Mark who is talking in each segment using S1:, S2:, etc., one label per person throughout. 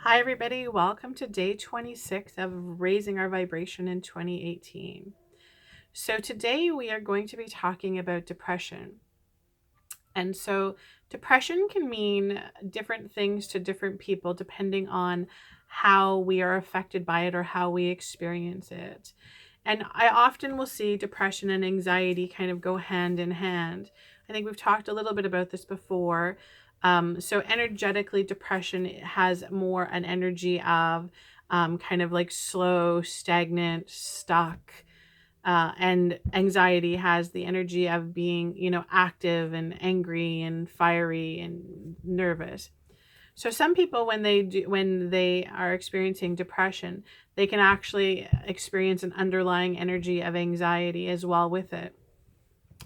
S1: Hi, everybody. Welcome to day 26 of Raising Our Vibration in 2018. So, today we are going to be talking about depression. And so, depression can mean different things to different people depending on how we are affected by it or how we experience it. And I often will see depression and anxiety kind of go hand in hand. I think we've talked a little bit about this before. So energetically, depression has more an energy of kind of like slow, stagnant, stuck. And anxiety has the energy of being, active and angry and fiery and nervous. So some people, when they are experiencing depression, they can actually experience an underlying energy of anxiety as well with it.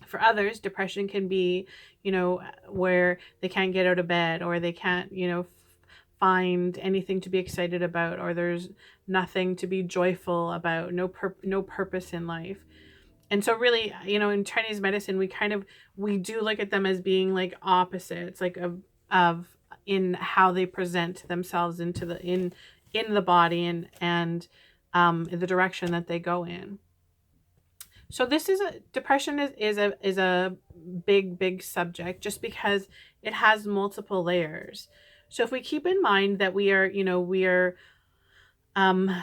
S1: For others, depression can be, where they can't get out of bed, or they can't, find anything to be excited about, or there's nothing to be joyful about, no purpose in life. And so really, in Chinese medicine, we do look at them as being like opposites, like of in how they present themselves in the body and the direction that they go in. So this is a depression is a big subject, just because it has multiple layers. So if we keep in mind that we are um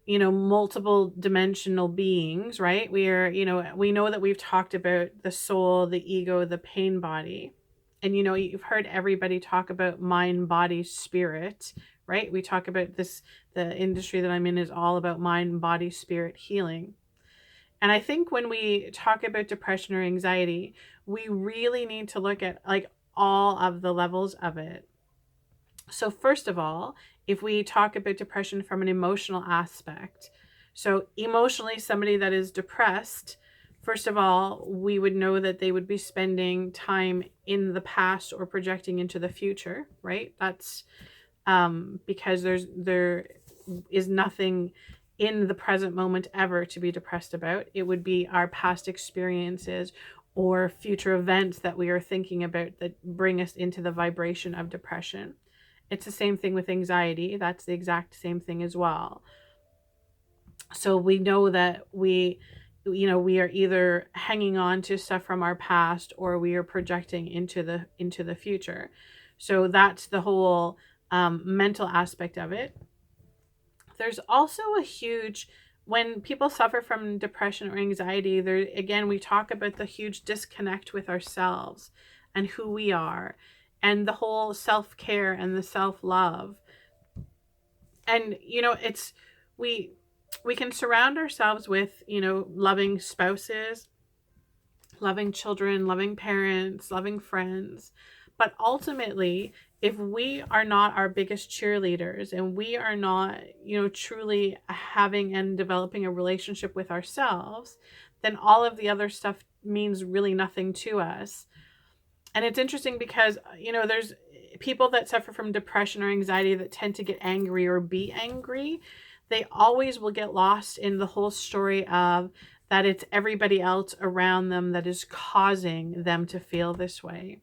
S1: multiple dimensional beings, right? We know that we've talked about the soul, the ego, the pain body. And you've heard everybody talk about mind, body, spirit, right? We talk about this. The industry that I'm in is all about mind, body, spirit healing. And I think when we talk about depression or anxiety, we really need to look at like all of the levels of it. So, first of all, if we talk about depression from an emotional aspect, so emotionally, somebody that is depressed, first of all, we would know that they would be spending time in the past or projecting into the future, right? That's because there is nothing in the present moment ever to be depressed about. It would be our past experiences or future events that we are thinking about that bring us into the vibration of depression. It's the same thing with anxiety. That's the exact same thing as well. So we know that we are either hanging on to stuff from our past, or we are projecting into the future. So that's the whole mental aspect of it. There's also a huge, when people suffer from depression or anxiety, there again, we talk about the huge disconnect with ourselves and who we are, and the whole self-care and the self-love. And it's we we can surround ourselves with, loving spouses, loving children, loving parents, loving friends. But ultimately, if we are not our biggest cheerleaders, and we are not, truly having and developing a relationship with ourselves, then all of the other stuff means really nothing to us. And it's interesting because, there's people that suffer from depression or anxiety that tend to get angry or be angry. They always will get lost in the whole story of that it's everybody else around them that is causing them to feel this way.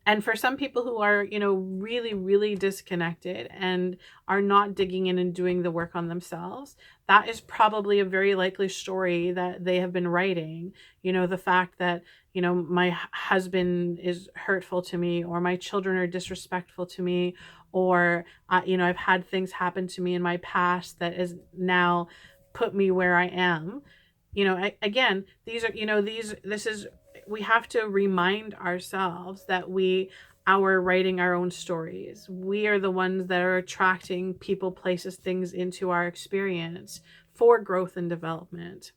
S1: And for some people who are, really, really disconnected and are not digging in and doing the work on themselves, that is probably a very likely story that they have been writing. The fact that, my husband is hurtful to me, or my children are disrespectful to me, or, I've had things happen to me in my past that is now put me where I am. Again, these are, this is, we have to remind ourselves that we are writing our own stories. We are the ones that are attracting people, places, things into our experience for growth and development.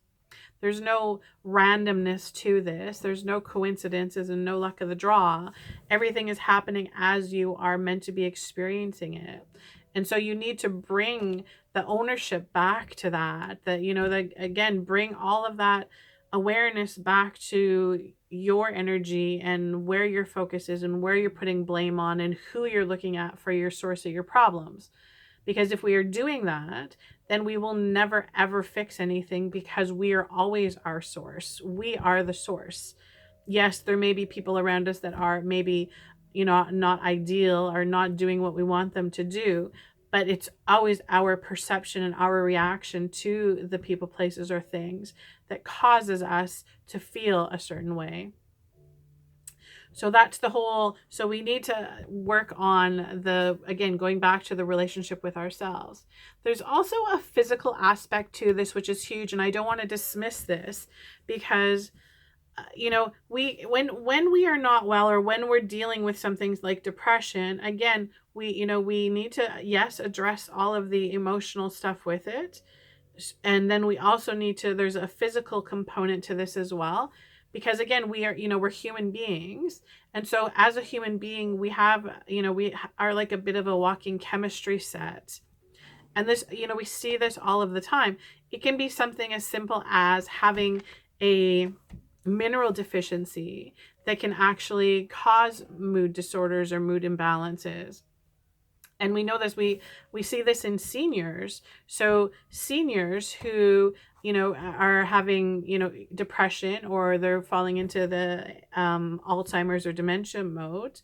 S1: There's no randomness to this. There's no coincidences and no luck of the draw. Everything is happening as you are meant to be experiencing it. And so you need to bring the ownership back to that again, bring all of that awareness back to your energy and where your focus is and where you're putting blame on and who you're looking at for your source of your problems. Because if we are doing that, then we will never ever fix anything, because we are always our source. We are the source. Yes, there may be people around us that are maybe not ideal or not doing what we want them to do, but it's always our perception and our reaction to the people, places, or things that causes us to feel a certain way. So that's the whole, so we need to work on again, going back to the relationship with ourselves. There's also a physical aspect to this, which is huge. And I don't want to dismiss this because when we are not well, or when we're dealing with some things like depression, again, we need to, yes, address all of the emotional stuff with it. And then we also need to, there's a physical component to this as well, because again, we're human beings. And so as a human being, we are like a bit of a walking chemistry set. And this, we see this all of the time. It can be something as simple as having a mineral deficiency that can actually cause mood disorders or mood imbalances. And we know this, we see this in seniors. So seniors who, are having, depression, or they're falling into the Alzheimer's or dementia mode,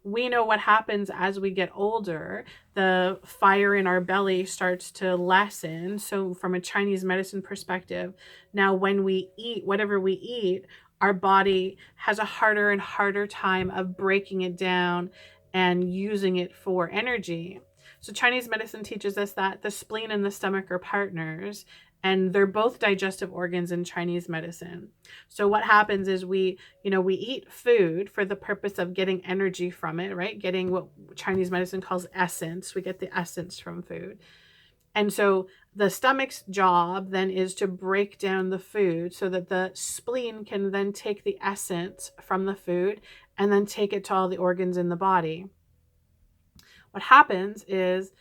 S1: we know what happens as we get older. The fire in our belly starts to lessen. So from a Chinese medicine perspective, now when we eat, whatever we eat, our body has a harder and harder time of breaking it down and using it for energy. So Chinese medicine teaches us that the spleen and the stomach are partners, and they're both digestive organs in Chinese medicine. So what happens is we eat food for the purpose of getting energy from it, right? Getting what Chinese medicine calls essence. We get the essence from food. And so the stomach's job then is to break down the food so that the spleen can then take the essence from the food and then take it to all the organs in the body. What happens is,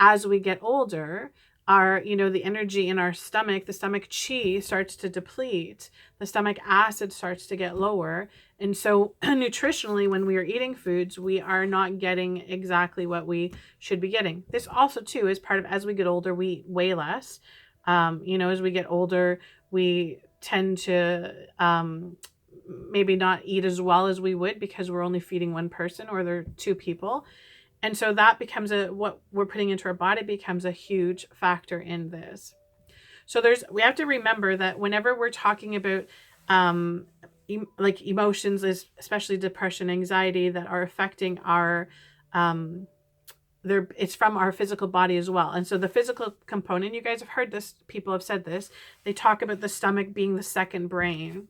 S1: as we get older, the energy in our stomach, the stomach chi starts to deplete, the stomach acid starts to get lower. And so nutritionally, when we are eating foods, we are not getting exactly what we should be getting. This also too is part of, as we get older, we eat way less. As we get older, we tend to maybe not eat as well as we would because we're only feeding one person, or there are two people. And so that becomes what we're putting into our body becomes a huge factor in this. So we have to remember that whenever we're talking about like emotions, especially depression, anxiety, that are affecting our it's from our physical body as well. And so the physical component, you guys have heard this, people have said this, they talk about the stomach being the second brain.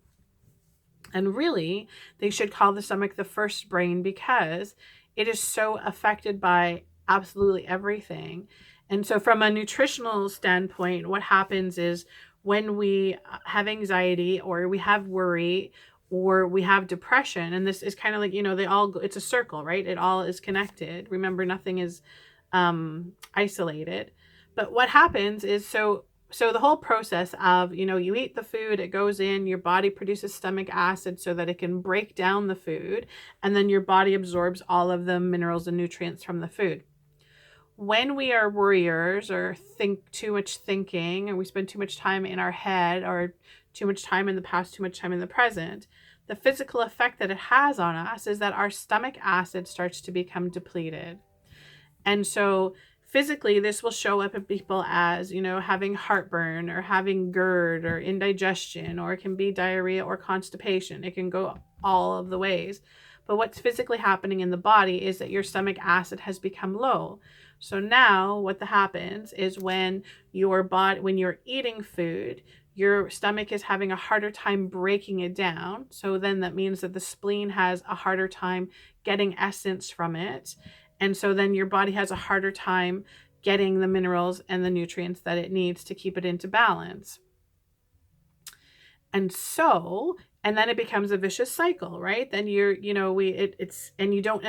S1: And really, they should call the stomach the first brain, because it is so affected by absolutely everything. And so from a nutritional standpoint, what happens is when we have anxiety, or we have worry, or we have depression, and this is kind of like, it's a circle, right? It all is connected. Remember, nothing is isolated. But what happens is, so the whole process of, you eat the food, it goes in, your body produces stomach acid so that it can break down the food, and then your body absorbs all of the minerals and nutrients from the food. When we are worriers, or think too much thinking, and we spend too much time in our head, or too much time in the past, too much time in the present, the physical effect that it has on us is that our stomach acid starts to become depleted. And so physically, this will show up in people as, having heartburn, or having GERD, or indigestion, or it can be diarrhea or constipation. It can go all of the ways. But what's physically happening in the body is that your stomach acid has become low. So now what happens is when you're eating food, your stomach is having a harder time breaking it down. So then that means that the spleen has a harder time getting essence from it. And so then your body has a harder time getting the minerals and the nutrients that it needs to keep it into balance. And then it becomes a vicious cycle, right? Then and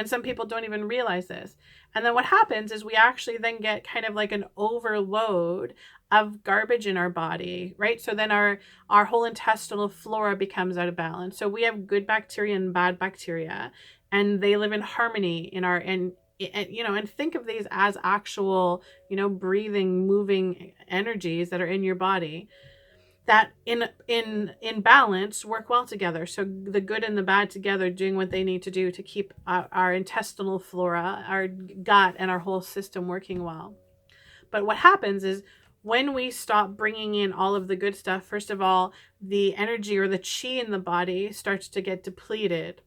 S1: some people don't even realize this. And then what happens is we actually then get kind of like an overload of garbage in our body, right? So then our whole intestinal flora becomes out of balance. So we have good bacteria and bad bacteria, and they live in harmony in our, and think of these as actual, breathing, moving energies that are in your body. that in balance work well together. So the good and the bad together doing what they need to do to keep our intestinal flora, our gut, and our whole system working well. But what happens is when we stop bringing in all of the good stuff, first of all, the energy or the chi in the body starts to get depleted.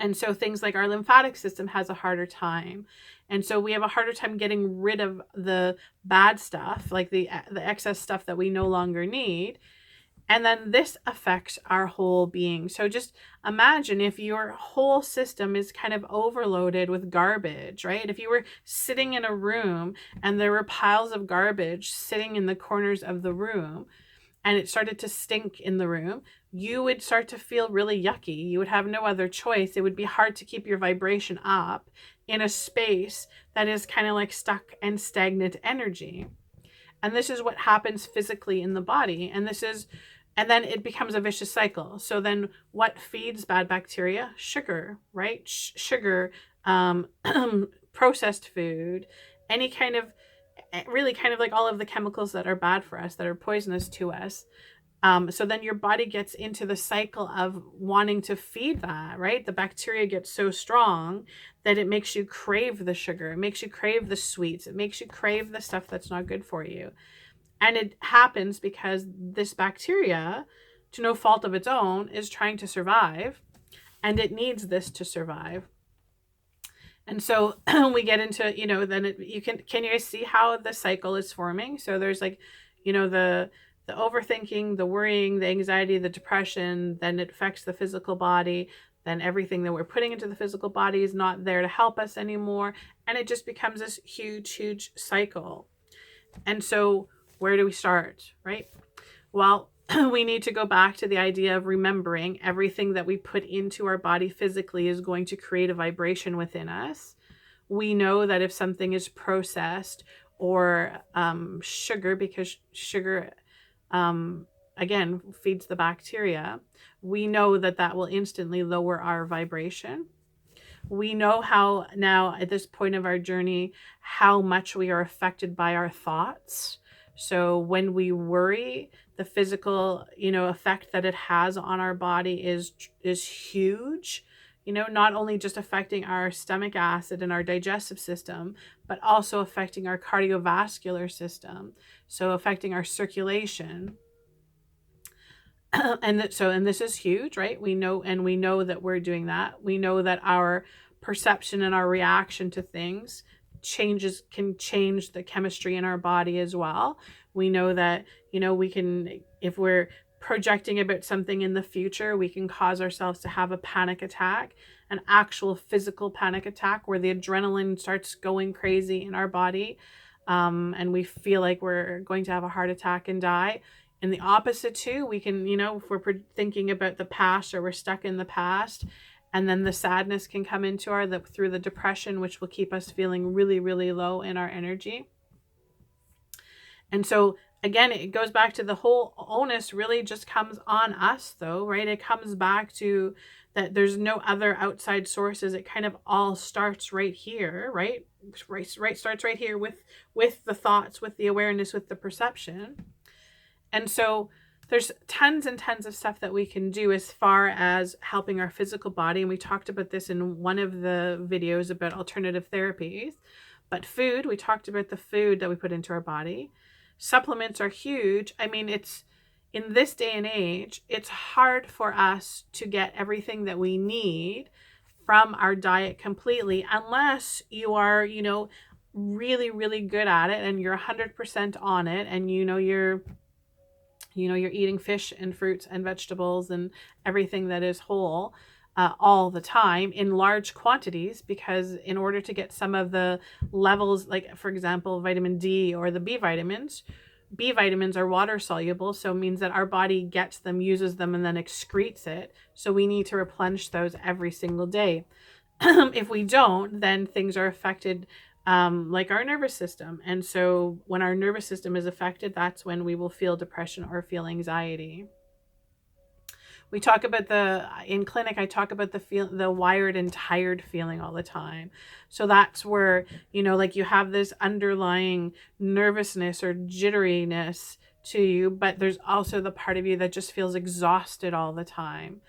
S1: And so things like our lymphatic system has a harder time. And so we have a harder time getting rid of the bad stuff, like the excess stuff that we no longer need. And then this affects our whole being. So just imagine if your whole system is kind of overloaded with garbage, right? If you were sitting in a room and there were piles of garbage sitting in the corners of the room, and it started to stink in the room, you would start to feel really yucky. You would have no other choice. It would be hard to keep your vibration up in a space that is kind of like stuck and stagnant energy. And this is what happens physically in the body. And then it becomes a vicious cycle. So then what feeds bad bacteria? Sugar, right? Sugar, processed food, any kind of, really kind of like all of the chemicals that are bad for us, that are poisonous to us. So then your body gets into the cycle of wanting to feed that, right? The bacteria gets so strong that it makes you crave the sugar. It makes you crave the sweets. It makes you crave the stuff that's not good for you. And it happens because this bacteria, to no fault of its own, is trying to survive, and it needs this to survive. And so we get into, then you can you guys see how the cycle is forming? So there's like, the overthinking, the worrying, the anxiety, the depression, then it affects the physical body. Then everything that we're putting into the physical body is not there to help us anymore. And it just becomes this huge, huge cycle. And so where do we start, right? Well, we need to go back to the idea of remembering everything that we put into our body physically is going to create a vibration within us. We know that if something is processed or sugar, because sugar, again, feeds the bacteria, we know that that will instantly lower our vibration. We know how now at this point of our journey, how much we are affected by our thoughts. So when we worry, the physical, effect that it has on our body is huge. Not only just affecting our stomach acid and our digestive system, but also affecting our cardiovascular system. So affecting our circulation. And this is huge, right? We know that we're doing that. We know that our perception and our reaction to things can change the chemistry in our body as well. We know that, we can, if we're projecting about something in the future, we can cause ourselves to have a panic attack, an actual physical panic attack where the adrenaline starts going crazy in our body. And we feel like we're going to have a heart attack and die. And the opposite too, we can, if we're thinking about the past or we're stuck in the past, and then the sadness can come into through the depression, which will keep us feeling really, really low in our energy. And so again, it goes back to the whole onus really just comes on us though, right? It comes back to that there's no other outside sources. It kind of all starts right here, right? Starts right here with the thoughts, with the awareness, with the perception. And so there's tons and tons of stuff that we can do as far as helping our physical body. And we talked about this in one of the videos about alternative therapies. But food, we talked about the food that we put into our body. Supplements are huge. I mean, it's in this day and age, it's hard for us to get everything that we need from our diet completely, unless you are, really, really good at it and you're 100% on it, and you're eating fish and fruits and vegetables and everything that is whole all the time in large quantities, because in order to get some of the levels, like for example, vitamin D or the B vitamins are water soluble. So it means that our body gets them, uses them, and then excretes it. So we need to replenish those every single day. If we don't, then things are affected, like our nervous system. And so when our nervous system is affected, that's when we will feel depression or feel anxiety. We talk about in clinic, I talk about the wired and tired feeling all the time. So that's where, like you have this underlying nervousness or jitteriness to you, but there's also the part of you that just feels exhausted all the time.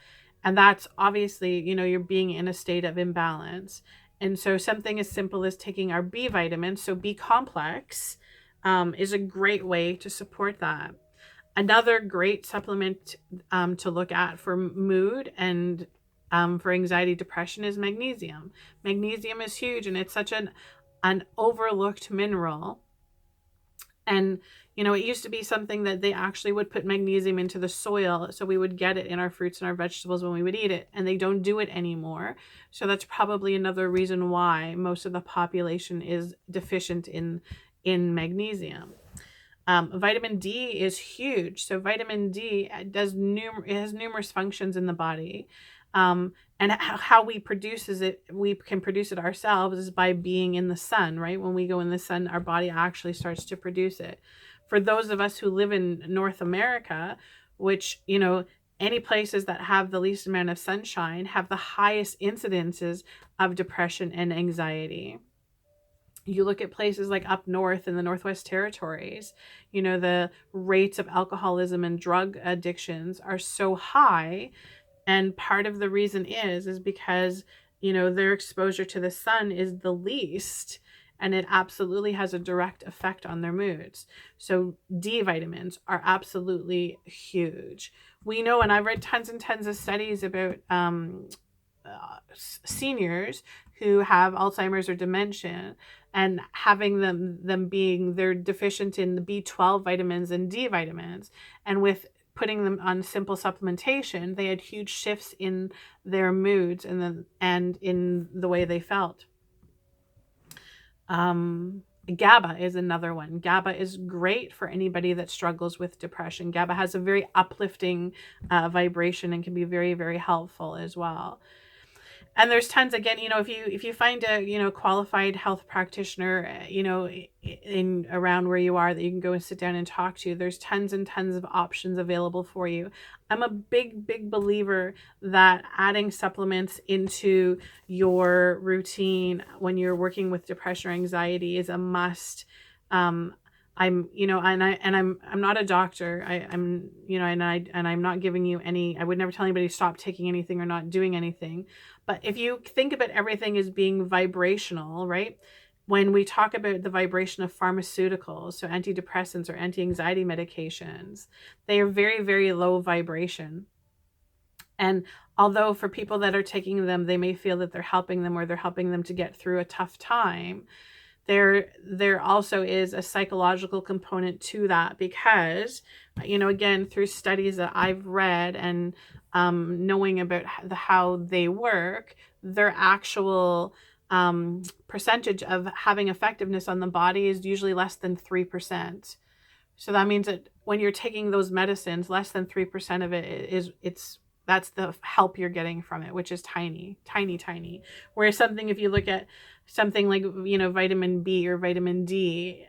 S1: And that's obviously, you're being in a state of imbalance. And so something as simple as taking our B vitamin, so B complex, is a great way to support that. Another great supplement to look at for mood and for anxiety, depression is magnesium. Magnesium is huge, and it's such an overlooked mineral. And, it used to be something that they actually would put magnesium into the soil. So we would get it in our fruits and our vegetables when we would eat it. And they don't do it anymore. So that's probably another reason why most of the population is deficient in magnesium. Vitamin D is huge. So vitamin D has numerous functions in the body. And how we can produce it ourselves is by being in the sun, right? When we go in the sun, our body actually starts to produce it. For those of us who live in North America, which, any places that have the least amount of sunshine have the highest incidences of depression and anxiety. You look at places like up north in the Northwest Territories, the rates of alcoholism and drug addictions are so high. And part of the reason is because, their exposure to the sun is the least, and it absolutely has a direct effect on their moods. So D vitamins are absolutely huge. We know, and I've read tons and tons of studies about seniors who have Alzheimer's or dementia, and having them being they're deficient in the B12 vitamins and D vitamins, and with putting them on simple supplementation, they had huge shifts in their moods and in the way they felt. GABA is another one. GABA is great for anybody that struggles with depression. GABA has a very uplifting vibration and can be very, very helpful as well. And there's tons, again, if you find a qualified health practitioner, in around where you are that you can go and sit down and talk to, there's tons and tons of options available for you. I'm a big believer that adding supplements into your routine when you're working with depression or anxiety is a must. I'm not a doctor. I'm not giving you any, I would never tell anybody to stop taking anything or not doing anything. But if you think about everything as being vibrational, right? When we talk about the vibration of pharmaceuticals, so antidepressants or anti-anxiety medications, they are very, very low vibration. And although for people that are taking them, they may feel that they're helping them or they're helping them to get through a tough time, there also is a psychological component to that, because, again, through studies that I've read and knowing about how they work, their actual percentage of having effectiveness on the body is usually less than 3%. So that means that when you're taking those medicines, less than 3% of it that's the help you're getting from it, which is tiny. Whereas if you look at something like, vitamin B or vitamin D,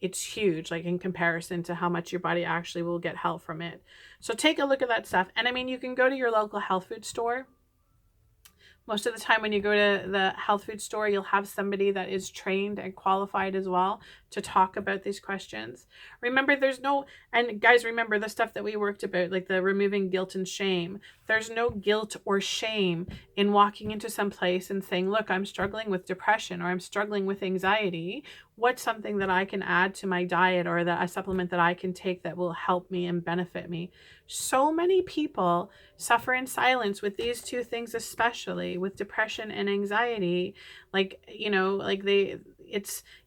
S1: it's huge, like in comparison to how much your body actually will get help from it. So take a look at that stuff. And you can go to your local health food store. Most of the time when you go to the health food store, you'll have somebody that is trained and qualified as well to talk about these questions. Remember, and guys, remember the stuff that we worked about, like the removing guilt and shame. There's no guilt or shame in walking into some place and saying, look, I'm struggling with depression or I'm struggling with anxiety. What's something that I can add to my diet or a supplement that I can take that will help me and benefit me? So many people suffer in silence with these two things, especially with depression and anxiety.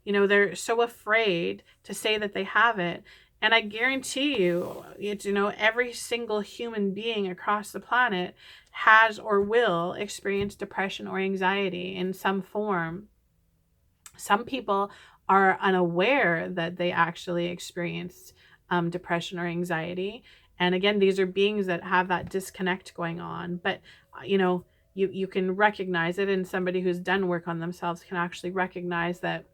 S1: They're so afraid to say that they have it. And I guarantee you, every single human being across the planet has or will experience depression or anxiety in some form. Some people are unaware that they actually experienced depression or anxiety. And again, these are beings that have that disconnect going on. But, you can recognize it, and somebody who's done work on themselves can actually recognize that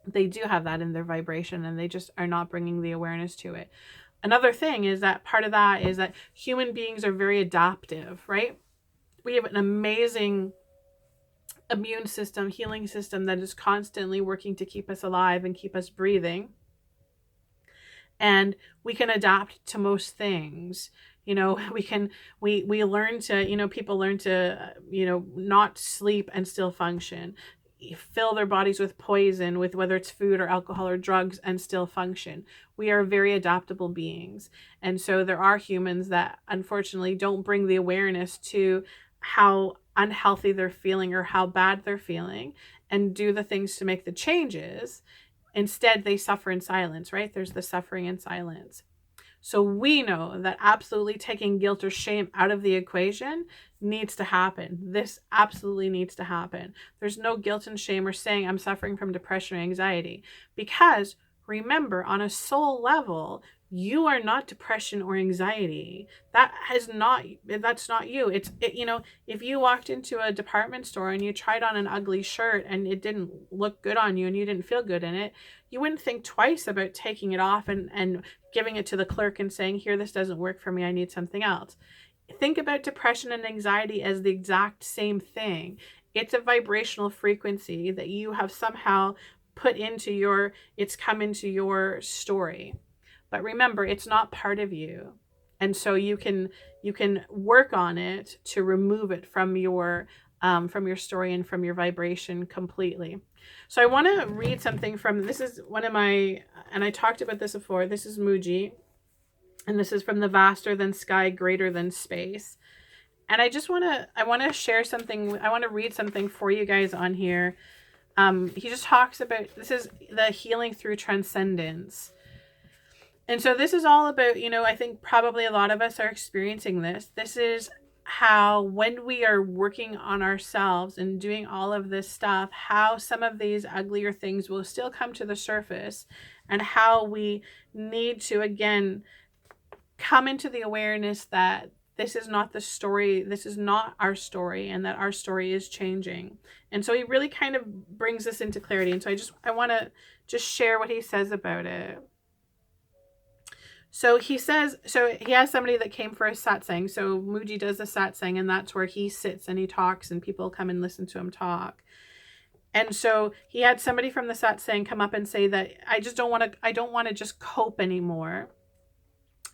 S1: they do have that in their vibration, and they just are not bringing the awareness to it. Another thing is that part of that is that human beings are very adaptive, right? We have an amazing immune system, healing system that is constantly working to keep us alive and keep us breathing. and we can adapt to most things. We learn to, people learn to, not sleep and still function, fill their bodies with poison, with whether it's food or alcohol or drugs, and still function. We are very adaptable beings. And so there are humans that unfortunately don't bring the awareness to how unhealthy they're feeling or how bad they're feeling and do the things to make the changes. Instead, they suffer in silence, right? There's the suffering in silence. So we know that absolutely taking guilt or shame out of the equation needs to happen. This absolutely needs to happen. There's no guilt and shame or saying I'm suffering from depression or anxiety, because remember, on a soul level, you are not depression or anxiety. That's not you. If you walked into a department store and you tried on an ugly shirt and it didn't look good on you and you didn't feel good in it, you wouldn't think twice about taking it off and giving it to the clerk and saying, here, this doesn't work for me, I need something else. Think about depression and anxiety as the exact same thing. It's a vibrational frequency that you have somehow put into it's come into your story. But remember, it's not part of you. And so you can work on it to remove it from your story and from your vibration completely. So I want to read something from, this is one of my, and I talked about this before, this is Muji, and this is from the Vaster Than Sky, Greater Than Space. And I want to share something, I want to read something for you guys on here. He just talks about, this is the healing through transcendence. And so this is all about, I think probably a lot of us are experiencing this. This is how, when we are working on ourselves and doing all of this stuff, how some of these uglier things will still come to the surface, and how we need to, again, come into the awareness that this is not the story, this is not our story, and that our story is changing. And so he really kind of brings this into clarity. And so I want to just share what he says about it. So he says, so he has somebody that came for a satsang. So Muji does a satsang, and that's where he sits and he talks, and people come and listen to him talk. And so he had somebody from the satsang come up and say that I don't want to just cope anymore.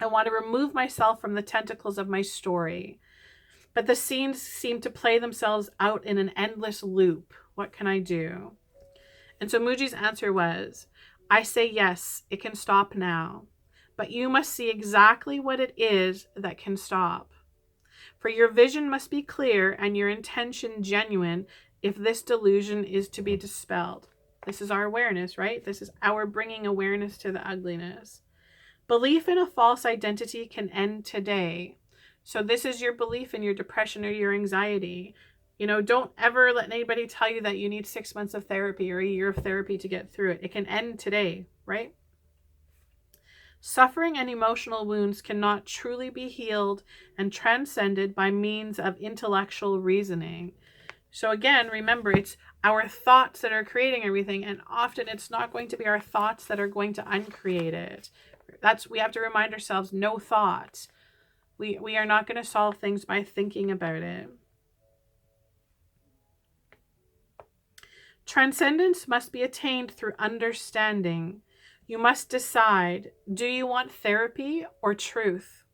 S1: I want to remove myself from the tentacles of my story. But the scenes seem to play themselves out in an endless loop. What can I do? And so Muji's answer was, I say yes, it can stop now. But you must see exactly what it is that can stop. For your vision must be clear and your intention genuine if this delusion is to be dispelled. This is our awareness, right? This is our bringing awareness to the ugliness. Belief in a false identity can end today. So this is your belief in your depression or your anxiety. Don't ever let anybody tell you that you need 6 months of therapy or a year of therapy to get through it. It can end today, right? Suffering and emotional wounds cannot truly be healed and transcended by means of intellectual reasoning. So again, remember, it's our thoughts that are creating everything, and often it's not going to be our thoughts that are going to uncreate it. We have to remind ourselves, no thoughts. We are not going to solve things by thinking about it. Transcendence must be attained through understanding. You must decide, do you want therapy or truth?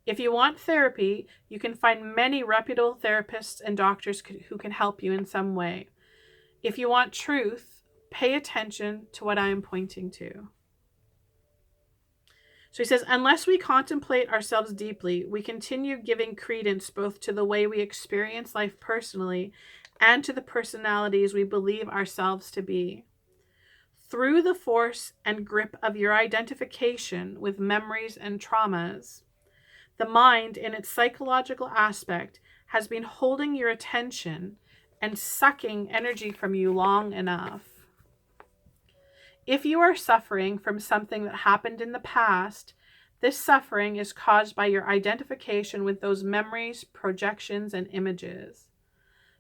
S1: If you want therapy, you can find many reputable therapists and doctors who can help you in some way. If you want truth, pay attention to what I am pointing to. So he says, unless we contemplate ourselves deeply, we continue giving credence both to the way we experience life personally and to the personalities we believe ourselves to be. Through the force and grip of your identification with memories and traumas, the mind, in its psychological aspect, has been holding your attention and sucking energy from you long enough. If you are suffering from something that happened in the past, this suffering is caused by your identification with those memories, projections, and images.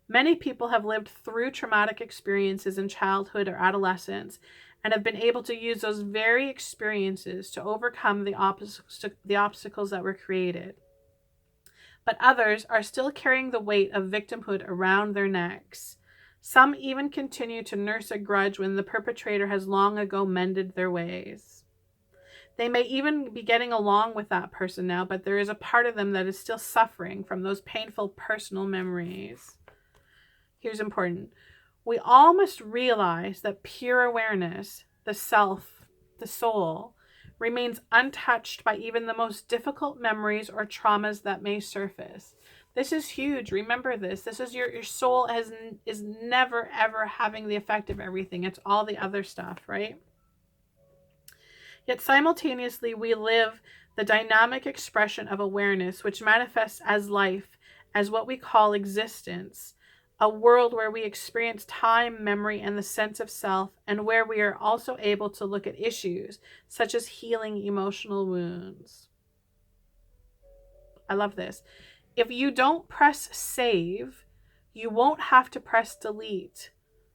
S1: Many people have lived through traumatic experiences in childhood or adolescence and have been able to use those very experiences to overcome the obstacles that were created. But others are still carrying the weight of victimhood around their necks. Some even continue to nurse a grudge when the perpetrator has long ago mended their ways. They may even be getting along with that person now, but there is a part of them that is still suffering from those painful personal memories. Here's important. We all must realize that pure awareness, the self, the soul, remains untouched by even the most difficult memories or traumas that may surface. This is huge. Remember this. This is your soul is never ever having the effect of everything. It's all the other stuff, right? Yet simultaneously, we live the dynamic expression of awareness, which manifests as life, as what we call existence, a world where we experience time, memory, and the sense of self, and where we are also able to look at issues such as healing emotional wounds. I love this. If you don't press save, you won't have to press delete.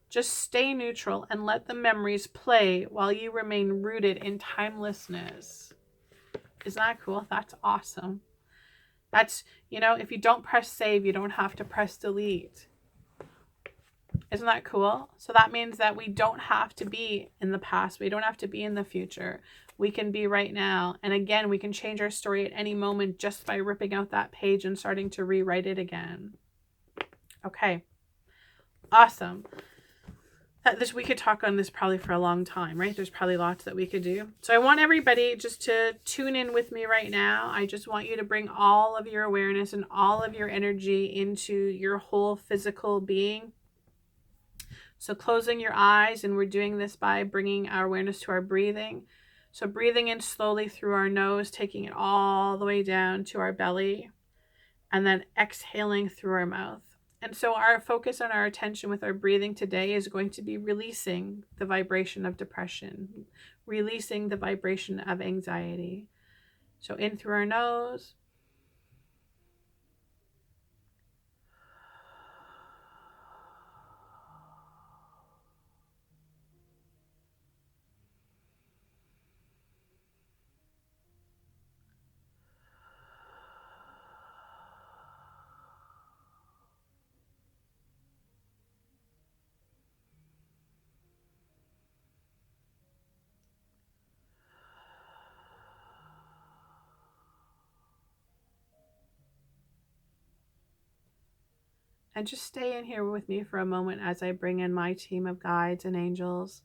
S1: Just stay neutral and let the memories play while you remain rooted in timelessness. Isn't that cool? That's awesome. That's, if you don't press save, you don't have to press delete. Isn't that cool? So that means that we don't have to be in the past. We don't have to be in the future. We can be right now. And again, we can change our story at any moment just by ripping out that page and starting to rewrite it again. Okay. Awesome. We could talk on this probably for a long time, right? There's probably lots that we could do. So I want everybody just to tune in with me right now. I just want you to bring all of your awareness and all of your energy into your whole physical being. So closing your eyes, and we're doing this by bringing our awareness to our breathing. So breathing in slowly through our nose, taking it all the way down to our belly, and then exhaling through our mouth. And so our focus and our attention with our breathing today is going to be releasing the vibration of depression, releasing the vibration of anxiety. So in through our nose. And just stay in here with me for a moment as I bring in my team of guides and angels.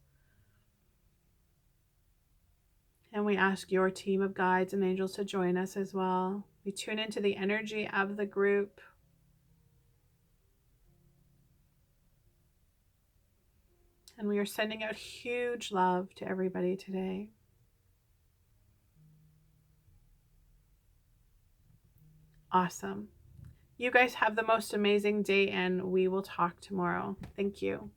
S1: And we ask your team of guides and angels to join us as well. We tune into the energy of the group. And we are sending out huge love to everybody today. Awesome. You guys have the most amazing day, and we will talk tomorrow. Thank you.